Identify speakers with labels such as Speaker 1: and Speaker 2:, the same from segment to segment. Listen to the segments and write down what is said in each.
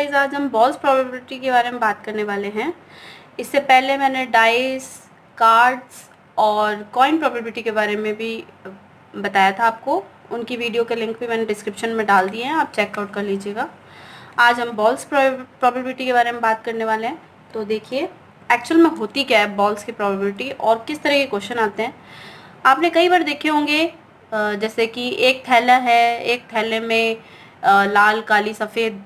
Speaker 1: Guys आज हम balls probability के बारे में बात करने वाले हैं। इससे पहले मैंने डाइस, कार्ड्स और कॉइन प्रोबेबिलिटी के बारे में भी बताया था आपको। उनकी वीडियो का लिंक भी मैंने डिस्क्रिप्शन में डाल दिए हैं, आप चेकआउट कर लीजिएगा। आज हम बॉल्स प्रोबेबिलिटी के बारे में बात करने वाले हैं। तो देखिए एक्चुअल में होती क्या है बॉल्स की प्रोबेबिलिटी और किस तरह के क्वेश्चन आते हैं। आपने कई बार देखे होंगे, जैसे कि एक थैला है, एक थैले में लाल, काली, सफ़ेद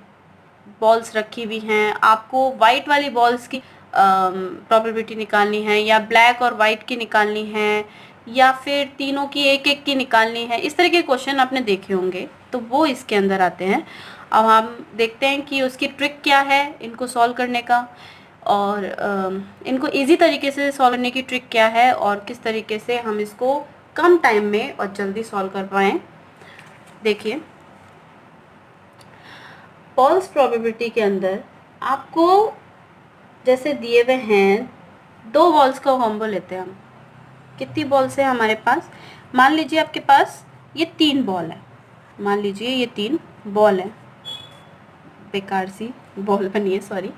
Speaker 1: बॉल्स रखी हुई हैं। आपको वाइट वाली बॉल्स की प्रोबेबिलिटी निकालनी है, या ब्लैक और वाइट की निकालनी है, या फिर तीनों की एक एक की निकालनी है। इस तरह के क्वेश्चन आपने देखे होंगे, तो वो इसके अंदर आते हैं। अब हम देखते हैं कि उसकी ट्रिक क्या है इनको सॉल्व करने का, और इनको इजी तरीके से सॉल्व करने की ट्रिक क्या है, और किस तरीके से हम इसको कम टाइम में और जल्दी सॉल्व कर पाएँ। देखिए बॉल्स प्रोबेबिलिटी के अंदर आपको जैसे दिए हुए हैं, 2 बॉल्स का कॉम्बो लेते हैं हम। कितनी बॉल्स है हमारे पास? मान लीजिए आपके पास ये 3 बॉल है। मान लीजिए ये 3 बॉल है, बेकार सी बॉल बनी है, सॉरी।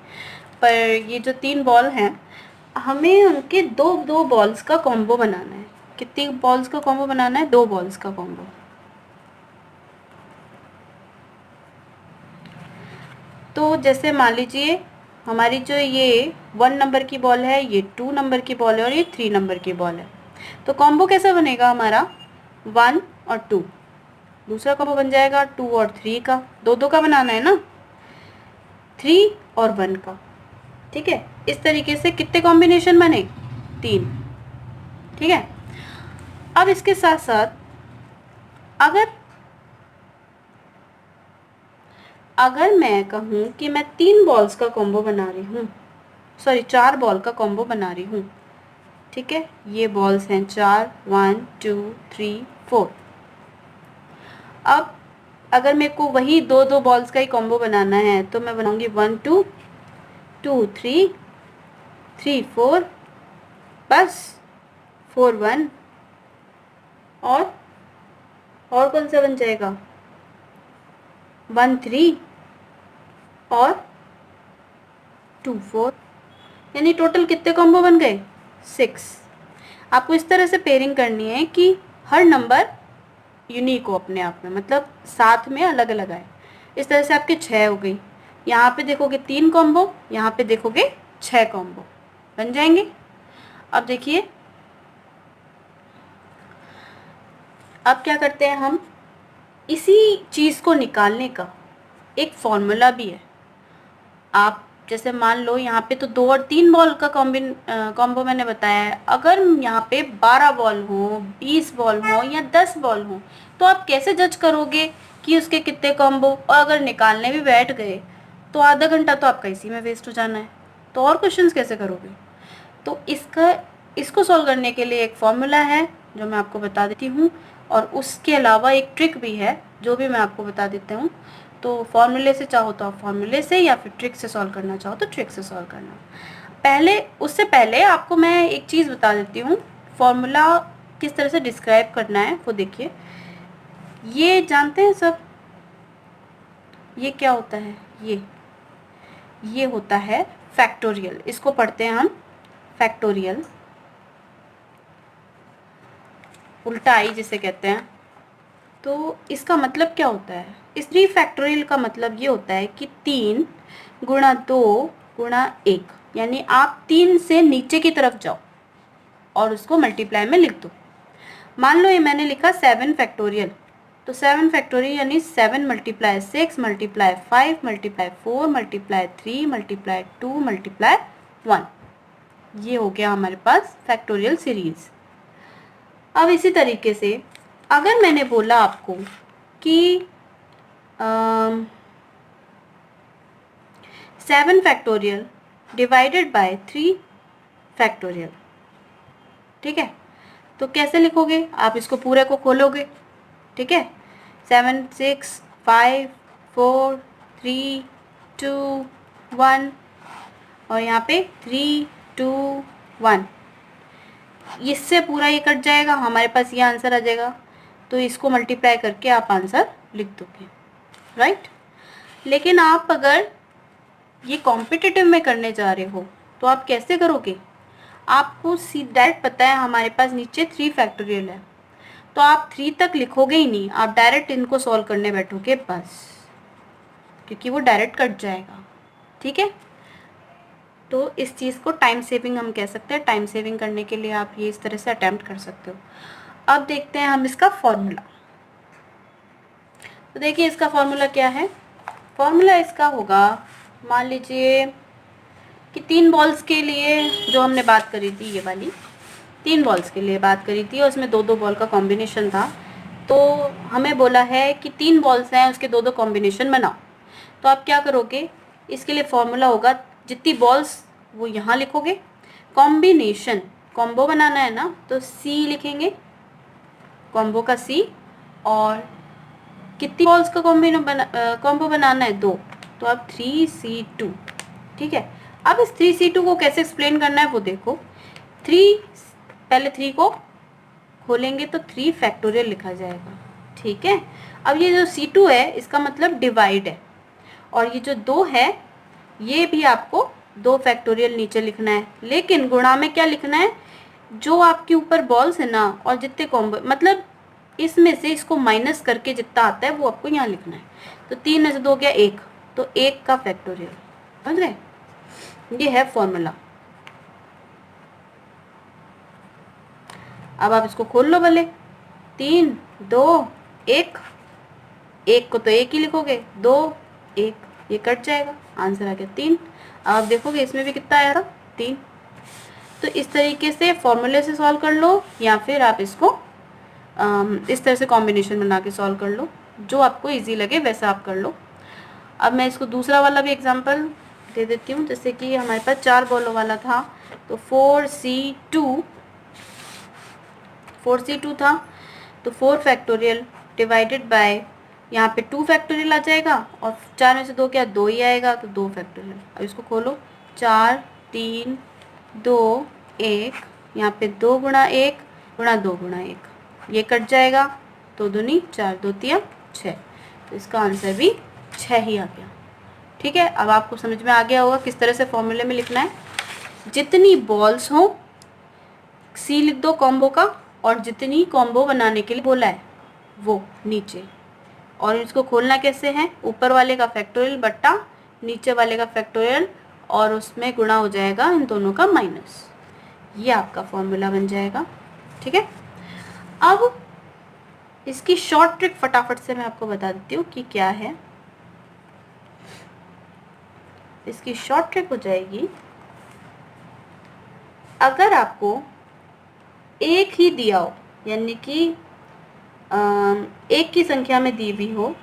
Speaker 1: पर ये जो 3 बॉल हैं, हमें उनके दो बॉल्स का कॉम्बो बनाना है। कितनी बॉल्स का कॉम्बो बनाना है? 2 बॉल्स का कॉम्बो। तो जैसे मान लीजिए हमारी जो ये 1 नंबर की बॉल है, ये 2 नंबर की बॉल है, और ये 3 नंबर की बॉल है। तो कॉम्बो कैसा बनेगा हमारा? 1 और 2। दूसरा कॉम्बो बन जाएगा 2 और 3 का। दो का बनाना है ना, 3 और 1 का। ठीक है, इस तरीके से कितने कॉम्बिनेशन बने? 3। ठीक है। अब इसके साथ साथ अगर मैं कहूँ कि मैं 3 बॉल्स का कॉम्बो बना रही हूँ, सॉरी 4 बॉल का कॉम्बो बना रही हूँ। ठीक है, ये बॉल्स हैं 4, 1 2 3 4। अब अगर मेरे को वही दो बॉल्स का ही कॉम्बो बनाना है, तो मैं बनाऊंगी 1 2 2 3 3 4, बस 4 1, और कौन सा बन जाएगा? 1 3 और 2 4। यानी टोटल कितने कॉम्बो बन गए? 6। आपको इस तरह से पेयरिंग करनी है कि हर नंबर यूनिक हो अपने आप में, मतलब साथ में अलग अलग आए। इस तरह से आपके 6 हो गई। यहाँ पे देखोगे 3 कॉम्बो, यहाँ पे देखोगे 6 कॉम्बो बन जाएंगे। अब देखिए, अब क्या करते हैं हम, इसी चीज़ को निकालने का एक फॉर्मूला भी है। आप जैसे मान लो यहाँ पे तो 2 और 3 बॉल का कॉम्बो मैंने बताया है। अगर यहाँ पे 12 बॉल हो, 20 बॉल हो, या 10 बॉल हो, तो आप कैसे जज करोगे कि उसके कितने कॉम्बो? और अगर निकालने भी बैठ गए तो आधा घंटा तो आपका इसी में वेस्ट हो जाना है, तो और क्वेश्चंस कैसे करोगे? तो इसको सॉल्व करने के लिए एक फॉर्मूला है जो मैं आपको बता देती हूँ, और उसके अलावा एक ट्रिक भी है जो भी मैं आपको बता देती हूँ। तो फॉर्मूले से चाहो तो आप फॉर्मूले से, या फिर ट्रिक से सॉल्व करना चाहो तो ट्रिक से सॉल्व करना। उससे पहले आपको मैं एक चीज़ बता देती हूँ, फॉर्मूला किस तरह से डिस्क्राइब करना है वो देखिए। ये जानते हैं सब, ये क्या होता है? ये होता है फैक्टोरियल। इसको पढ़ते हैं हम फैक्टोरियल, उल्टा आई जिसे कहते हैं। तो इसका मतलब क्या होता है? इस 3 फैक्टोरियल का मतलब ये होता है कि 3 गुणा 2 गुणा 1, यानी आप 3 से नीचे की तरफ जाओ और उसको मल्टीप्लाई में लिख दो। मान लो ये मैंने लिखा 7 फैक्टोरियल, तो 7 फैक्टोरियल यानी 7 multiply 6 multiply 5 multiply 4 multiply 3 multiply 2 multiply 1। ये हो गया हमारे पास फैक्टोरियल सीरीज। अब इसी तरीके से अगर मैंने बोला आपको कि 7 फैक्टोरियल डिवाइडेड बाय 3 फैक्टोरियल, ठीक है, तो कैसे लिखोगे? आप इसको पूरे को खोलोगे, ठीक है। 7 6 5 4 3 2 1, और यहाँ पे 3 2 1, इससे पूरा ये कट जाएगा, हमारे पास ये आंसर आ जाएगा। तो इसको मल्टीप्लाई करके आप आंसर लिख दोगे, राइट। लेकिन आप अगर ये कॉम्पिटिटिव में करने जा रहे हो तो आप कैसे करोगे? आपको डायरेक्ट पता है हमारे पास नीचे 3 फैक्टोरियल है, तो आप 3 तक लिखोगे ही नहीं, आप डायरेक्ट इनको सॉल्व करने बैठोगे बस, क्योंकि वो डायरेक्ट कट जाएगा। ठीक है, तो इस चीज़ को टाइम सेविंग हम कह सकते हैं। टाइम सेविंग करने के लिए आप ये इस तरह से अटेम्प्ट कर सकते हो। अब देखते हैं हम इसका फॉर्मूला। तो देखिए इसका फॉर्मूला क्या है। फॉर्मूला इसका होगा, मान लीजिए कि 3 बॉल्स के लिए जो हमने बात करी थी, ये वाली 3 बॉल्स के लिए बात करी थी और उसमें 2-2 बॉल का कॉम्बिनेशन था। तो हमें बोला है कि 3 बॉल्स हैं, उसके 2-2 कॉम्बिनेशन बनाओ। तो आप क्या करोगे, इसके लिए फॉर्मूला होगा, जितनी बॉल्स वो यहाँ लिखोगे, कॉम्बिनेशन, कॉम्बो बनाना है ना, तो सी लिखेंगे, कॉम्बो का सी, और कितनी बॉल्स का कॉम्बो बनाना है, 2, तो अब 3C2। ठीक है, अब इस 3C2 को कैसे एक्सप्लेन करना है वो देखो। 3, पहले 3 को खोलेंगे तो 3 फैक्टोरियल लिखा जाएगा। ठीक है, अब ये जो C2 है इसका मतलब डिवाइड है, और ये जो 2 है ये भी आपको 2 फैक्टोरियल नीचे लिखना है, लेकिन गुणा में क्या लिखना है, जो आपके ऊपर बॉल्स है ना और जितने कॉम्बो, मतलब इसमें से इसको माइनस करके जितना आता है वो आपको यहाँ लिखना है। तो 3 में से 2 गया 1, तो 1 का फैक्टोरियल। समझ गए, ये है फॉर्मूला। अब आप इसको खोल लो भले, 3, 2, 1, 1 को तो 1 ही लिखोगे, 2, 1, ये कट जाएगा, आंसर आ गया 3। अब आप देखोगे इसमें भी कितना आया था, 3। तो इस तरीके से फॉर्मूले से सॉल्व कर लो, या फिर आप इसको इस तरह से कॉम्बिनेशन बना के सॉल्व कर लो, जो आपको इजी लगे वैसा आप कर लो। अब मैं इसको दूसरा वाला भी एग्जांपल दे देती हूँ। जैसे कि हमारे पास 4 बॉलों वाला था, तो 4C2 था, तो 4 फैक्टोरियल डिवाइडेड बाय, यहाँ पे 2 फैक्टोरियल आ जाएगा, और 4 में से 2 क्या, 2 ही आएगा, तो 2 फैक्टोरियल। अब इसको खोलो, 4, 3, 2, 1, यहाँ पे 2 गुणा 1 गुणा 2 गुणा 1, ये कट जाएगा, 2 दूनी 4, 2 तिया 6, तो इसका आंसर भी 6 ही आ गया। ठीक है, अब आपको समझ में आ गया होगा किस तरह से फॉर्मूले में लिखना है। जितनी बॉल्स हो सी लिख दो कॉम्बो का, और जितनी कॉम्बो बनाने के लिए बोला है वो नीचे, और इसको खोलना कैसे है, ऊपर वाले का फैक्टोरियल बट्टा नीचे वाले का फैक्टोरियल, और उसमें गुणा हो जाएगा इन दोनों का माइनस, ये आपका फॉर्मूला बन जाएगा। ठीक है, अब इसकी शॉर्ट ट्रिक फटाफट से मैं आपको बता देती हूँ कि क्या है। इसकी शॉर्ट ट्रिक हो जाएगी, अगर आपको एक ही दिया हो, यानी कि एक की संख्या में दी भी हो,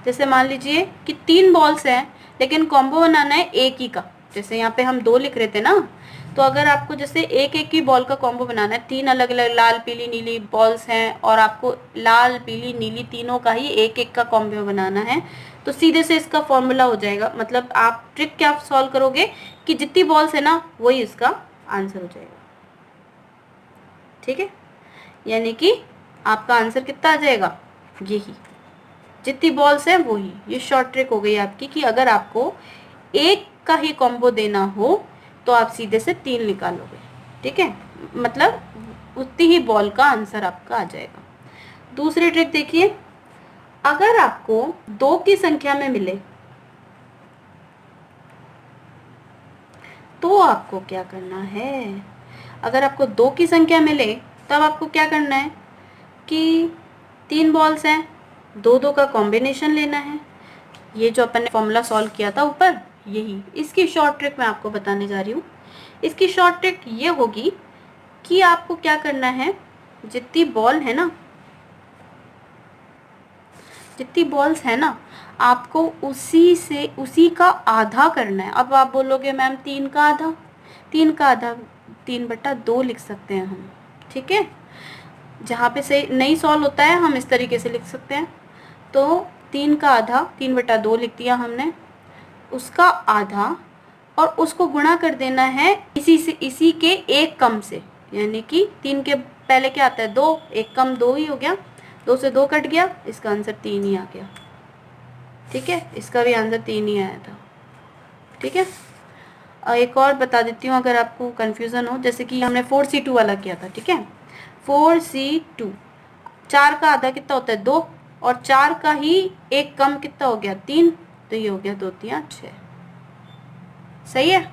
Speaker 1: जैसे मान लीजिए कि 3 बॉल्स हैं लेकिन कॉम्बो बनाना है एक ही का, जैसे यहाँ पे हम 2 लिख रहे थे ना, तो अगर आपको जैसे एक एक की बॉल का कॉम्बो बनाना है, 3 अलग अलग लाल पीली नीली बॉल्स हैं, और आपको लाल पीली नीली तीनों का ही एक एक का कॉम्बो बनाना है, तो सीधे से इसका फॉर्मूला हो जाएगा। मतलब आप ट्रिक क्या सॉल्व करोगे कि जितनी बॉल्स है ना वही इसका आंसर हो जाएगा। ठीक है, यानी कि आपका आंसर कितना आ जाएगा, यही, जितनी बॉल्स हैं वही। ये शॉर्ट ट्रिक हो गई आपकी कि अगर आपको एक का ही कॉम्बो देना हो तो आप सीधे से 3 निकालोगे। ठीक है, मतलब उतनी ही बॉल का आंसर आपका आ जाएगा। दूसरी ट्रिक देखिए, अगर आपको 2 की संख्या में मिले तो आपको क्या करना है, अगर आपको 2 की संख्या मिले तब आपको क्या करना है कि 3 बॉल्स हैं, 2-2 का कॉम्बिनेशन लेना है। ये जो अपन ने फॉर्मूला सॉल्व किया था ऊपर, यही इसकी शॉर्ट ट्रिक मैं आपको बताने जा रही हूँ। इसकी शॉर्ट ट्रिक ये होगी कि आपको क्या करना है, जितनी बॉल है ना, जितनी बॉल्स है ना, आपको उसी का आधा करना है। अब आप बोलोगे मैम 3 का आधा, 3/2 लिख सकते हैं हम। ठीक है, जहाँ पे से नहीं सॉल्व होता है हम इस तरीके से लिख सकते हैं। तो 3 का आधा, 3/2 लिख दिया हमने, उसका आधा, और उसको गुणा कर देना है इसी के एक कम से, यानी कि 3 के पहले क्या आता है 2, एक कम 2 ही हो गया, 2 से 2 कट गया, इसका आंसर 3 ही आ गया। ठीक है, इसका भी आंसर 3 ही आया था। ठीक है, एक और बता देती हूँ अगर आपको कंफ्यूजन हो, जैसे कि हमने 4C2 वाला किया था। ठीक है, 4C2, 4 का आधा कितना होता है 2, और 4 का ही एक कम कितना हो गया 3, तो ये हो गया 2 3 6। सही है।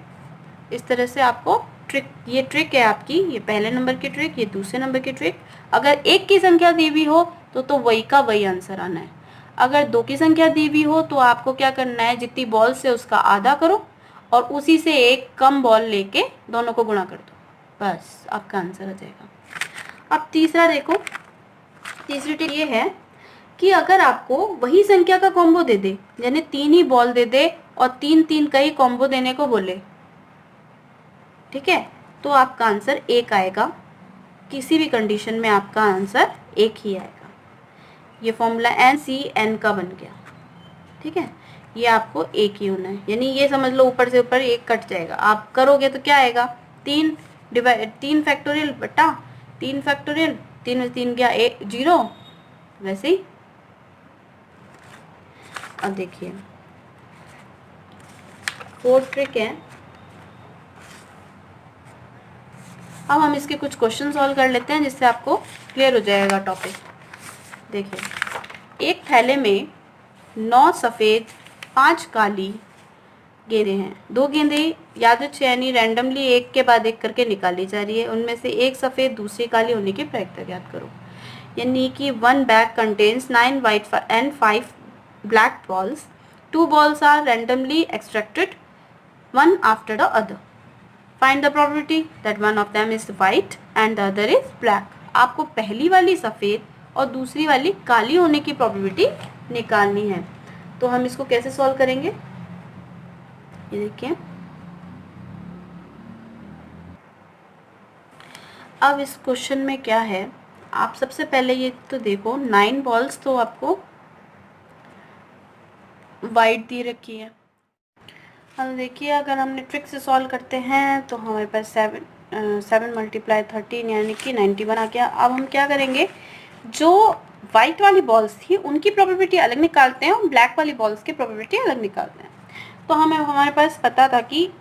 Speaker 1: इस तरह से आपको ट्रिक, ये ट्रिक है आपकी, ये पहले नंबर की ट्रिक, ये दूसरे नंबर की ट्रिक। अगर एक की संख्या दी हुई हो तो वही का वही आंसर आना है। अगर 2 की संख्या दी हुई हो तो आपको क्या करना है, जितनी बॉल से उसका आधा करो और उसी से एक कम बॉल लेके दोनों को गुणा कर दो, बस आपका आंसर आ जाएगा। अब तीसरा देखो, तीसरी ट्रिक ये है कि अगर आपको वही संख्या का कॉम्बो दे दे, यानी 3 ही बॉल दे दे और 3 3 का ही कॉम्बो देने को बोले, ठीक है, तो आपका आंसर 1 आएगा। किसी भी कंडीशन में आपका आंसर 1 ही आएगा। ये फॉर्मूला NCN का बन गया। ठीक है, ये आपको 1 ही होना है, यानी ये समझ लो ऊपर से ऊपर 1 कट जाएगा। आप करोगे तो क्या आएगा, 3 फैक्टोरियल बटा 3 फैक्टोरियल, 3 में 3 गया 0, वैसे ही। अब देखिए फोर्थ ट्रिक है। अब हम इसके कुछ क्वेश्चन सॉल्व कर लेते हैं जिससे आपको क्लियर हो जाएगा टॉपिक। देखिए, एक थैले में 9 सफ़ेद 5 काली गेंदें हैं। 2 गेंदें यादृच्छिक रैंडमली एक के बाद एक करके निकाली जा रही है। उनमें से एक सफ़ेद दूसरी काली होने की प्रायिकता ज्ञात करो। यानी कि 1 bag contains 9 white and 5 black balls. 2 balls are randomly extracted, one after the other. Find the probability that one of them is white and the other is black. आपको पहली वाली सफ़ेद और दूसरी वाली काली होने की प्रोबेबिलिटी निकालनी है। तो हम इसको कैसे सॉल्व करेंगे, ये देखिए। अब इस क्वेश्चन में क्या है, आप सबसे पहले ये तो देखो 9 बॉल्स तो आपको वाइट दी रखी है। अब देखिए अगर हमने ट्रिक से सॉल्व करते हैं तो हमारे पास 7 × 13 यानी कि 91 आ गया। अब हम क्या करेंगे, जो वाइट वाली बॉल्स थी उनकी प्रोबेबिलिटी अलग निकालते हैं और ब्लैक वाली बॉल्स की प्रोबेबिलिटी अलग निकालते हैं। तो हमें हमारे पास पता था कि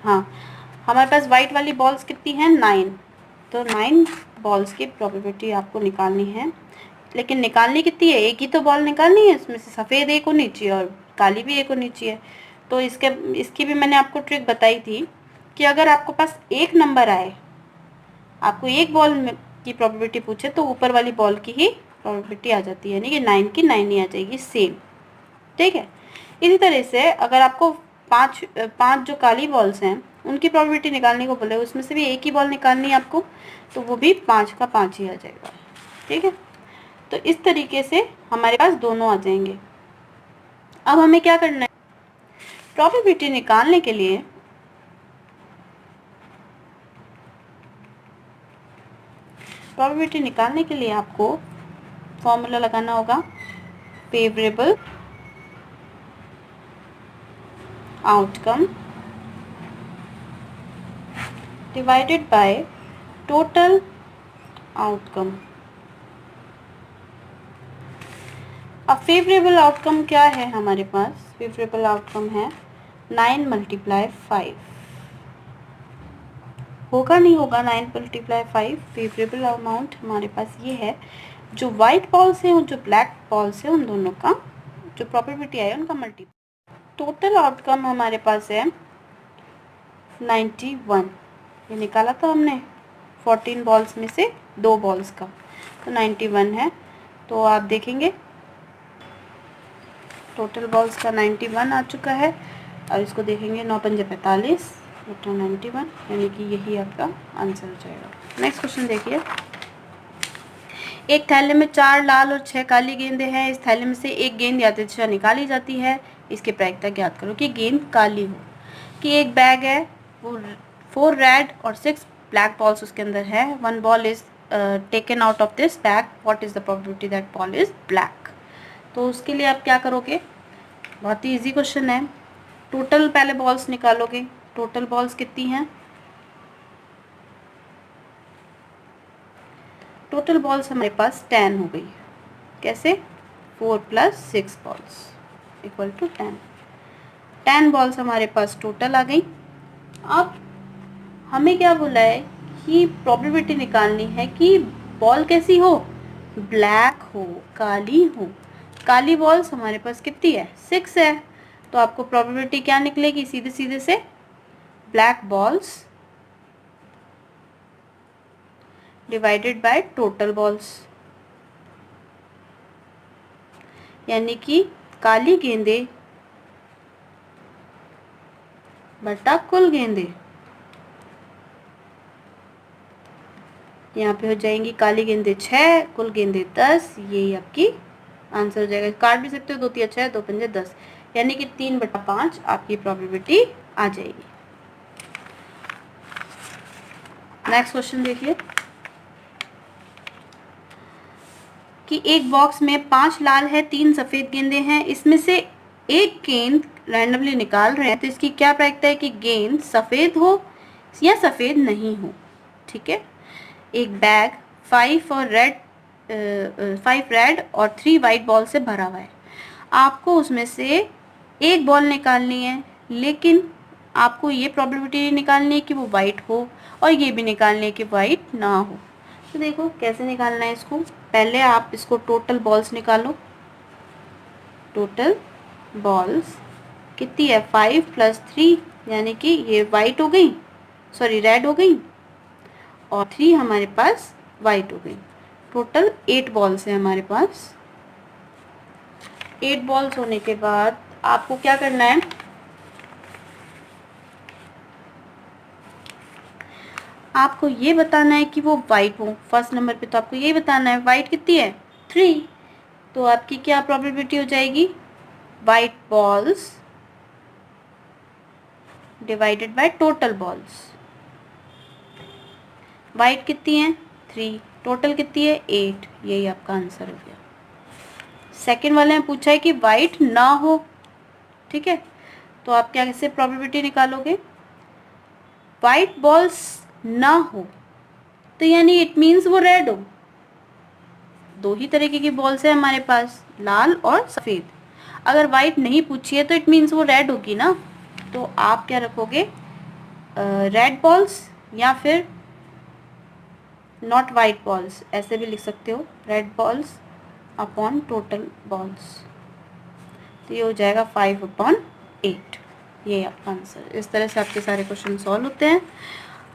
Speaker 1: हमारे पास वाइट वाली बॉल्स कितनी हैं 9, तो 9 बॉल्स की प्रोबेबिलिटी आपको निकालनी है। लेकिन निकालनी कितनी है, एक ही तो बॉल निकालनी है, इसमें से सफ़ेद एक होनी चाहिए और काली भी एक होनी चाहिए। तो इसकी भी मैंने आपको ट्रिक बताई थी कि अगर आपको पास एक नंबर आए, आपको एक बॉल की प्रोबेबिलिटी पूछे तो ऊपर वाली बॉल की ही प्रोबेबिलिटी आ जाती है, यानी कि 9 की 9 ही आ जाएगी सेम। ठीक है, इसी तरह से अगर आपको पाँच जो काली बॉल्स हैं उनकी प्रोबेबिलिटी निकालने को बोले, उसमें से भी एक ही बॉल निकालनी है आपको, तो वो भी 5 का 5 ही आ जाएगा। ठीक है, तो इस तरीके से हमारे पास दोनों आ जाएंगे। अब हमें क्या करना है, प्रोबेबिलिटी निकालने के लिए आपको फॉर्मूला लगाना होगा, favourable outcome divided by total outcome. अब फेवरेबल आउटकम क्या है हमारे पास, फेवरेबल आउटकम है 9 × 5। होगा नहीं होगा 9 × 5, फेवरेबल अमाउंट हमारे पास ये है। जो वाइट बॉल्स हैं और जो ब्लैक बॉल्स हैं उन दोनों का जो प्रोबेबिलिटी है उनका मल्टीपल। टोटल आउटकम हमारे पास है 91, ये निकाला था हमने 14 बॉल्स में से 2 बॉल्स का, तो 91 है। तो आप देखेंगे टोटल बॉल्स का 91 आ चुका है। और इसको देखेंगे 9 × 5 = 45 बटा 91, यानी कि यही आपका आंसर हो जाएगा। नेक्स्ट क्वेश्चन देखिए, एक थैले में 4 लाल और 6 काली गेंदें हैं। इस थैले में से एक गेंद यादृच्छिक निकाली जाती है, इसकी प्रायिकता ज्ञात करो कि गेंद काली हो। कि एक बैग है, वो 4 रेड और 6 ब्लैक बॉल्स उसके अंदर है। 1 ball is taken out of this bag, what is the probability that ball is black. तो उसके लिए आप क्या करोगे, बहुत ही इजी क्वेश्चन है। टोटल पहले बॉल्स निकालोगे, टोटल बॉल्स कितनी हैं टोटल बॉल्स हमारे पास 10 हो गई। कैसे? 4 + 6 बॉल्स इक्वल टू 10 बॉल्स हमारे पास टोटल आ गई। अब हमें क्या बोला है कि प्रोबेबिलिटी निकालनी है कि बॉल कैसी हो, ब्लैक हो, काली हो। काली बॉल्स हमारे पास कितनी है? 6 है। तो आपको प्रोबेबिलिटी क्या निकलेगी? सीधे सीधे से black balls divided by total balls, यानी कि काली गेंदे बटा कुल गेंदे। यहाँ पे हो जाएंगी काली गेंदे 6, कुल गेंदे 10। ये आपकी आंसर हो जाएगा। काट भी सकते हो, 2 × 6 2 × 10, यानी कि 3/5 आपकी प्रोबेबिलिटी आ जाएगी। नेक्स्ट क्वेश्चन देखिए कि एक बॉक्स में 5 लाल है, 3 सफेद गेंदे हैं। इसमें से एक गेंद रैंडमली निकाल रहे हैं, तो इसकी क्या प्रायिकता है कि गेंद सफेद हो या सफेद नहीं हो। ठीक है। एक बैग 5 रेड और 3 वाइट बॉल से भरा हुआ है। आपको उसमें से एक बॉल निकालनी है, लेकिन आपको ये प्रोबेबिलिटी निकालनी है कि वो वाइट हो, और ये भी निकालनी है कि वाइट ना हो। तो देखो कैसे निकालना है इसको। पहले आप इसको टोटल बॉल्स निकालो। टोटल बॉल्स कितनी है? 5 + 3, यानी कि ये वाइट हो गई, सॉरी रेड हो गई, और 3 हमारे पास वाइट हो गई। टोटल 8 बॉल्स हैं हमारे पास। 8 बॉल्स होने के बाद आपको क्या करना है? आपको ये बताना है कि वो वाइट हो। फर्स्ट नंबर पे तो आपको यही बताना है। वाइट कितनी है? 3। तो आपकी क्या प्रोबेबिलिटी हो जाएगी? White balls divided by total balls. White कितनी है? 3। टोटल कितनी है? 8। यही आपका आंसर हो गया। सेकेंड वाले में पूछा है कि वाइट ना हो। ठीक है, तो आप क्या कैसे प्रोबेबिलिटी निकालोगे? वाइट बॉल्स ना हो तो यानी इट मीन्स वो रेड हो। 2 ही तरीके की बॉल्स है हमारे पास, लाल और सफ़ेद। अगर वाइट नहीं पूछी है तो इट मीन्स वो रेड होगी ना। तो आप क्या रखोगे? रेड बॉल्स या फिर नॉट वाइट बॉल्स, ऐसे भी लिख सकते हो, red balls upon total balls. तो ये हो जाएगा 5/8। ये आपका आंसर। इस तरह से आपके सारे क्वेश्चन सॉल्व होते हैं।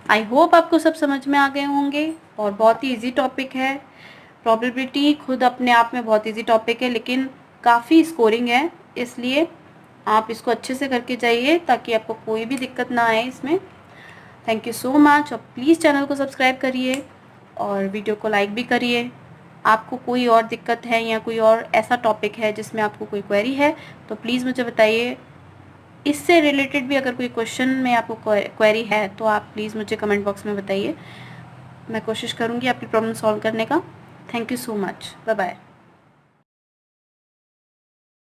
Speaker 1: आई होप आपको सब समझ में आ गए होंगे, और बहुत ही इजी टॉपिक है। प्रोबेबिलिटी खुद अपने आप में बहुत इजी टॉपिक है, लेकिन काफ़ी स्कोरिंग है, इसलिए आप इसको अच्छे से करके जाइए ताकि आपको कोई भी दिक्कत ना आए इसमें। थैंक यू सो मच, और प्लीज़ चैनल को सब्सक्राइब करिए और वीडियो को लाइक भी करिए। आपको कोई और दिक्कत है या कोई और ऐसा टॉपिक है जिसमें आपको कोई क्वेरी है तो प्लीज़ मुझे बताइए। इससे रिलेटेड भी अगर कोई क्वेश्चन में आपको क्वेरी है तो आप प्लीज़ मुझे कमेंट बॉक्स में बताइए। मैं कोशिश करूँगी आपकी प्रॉब्लम सॉल्व करने का। Thank you so much. Bye bye.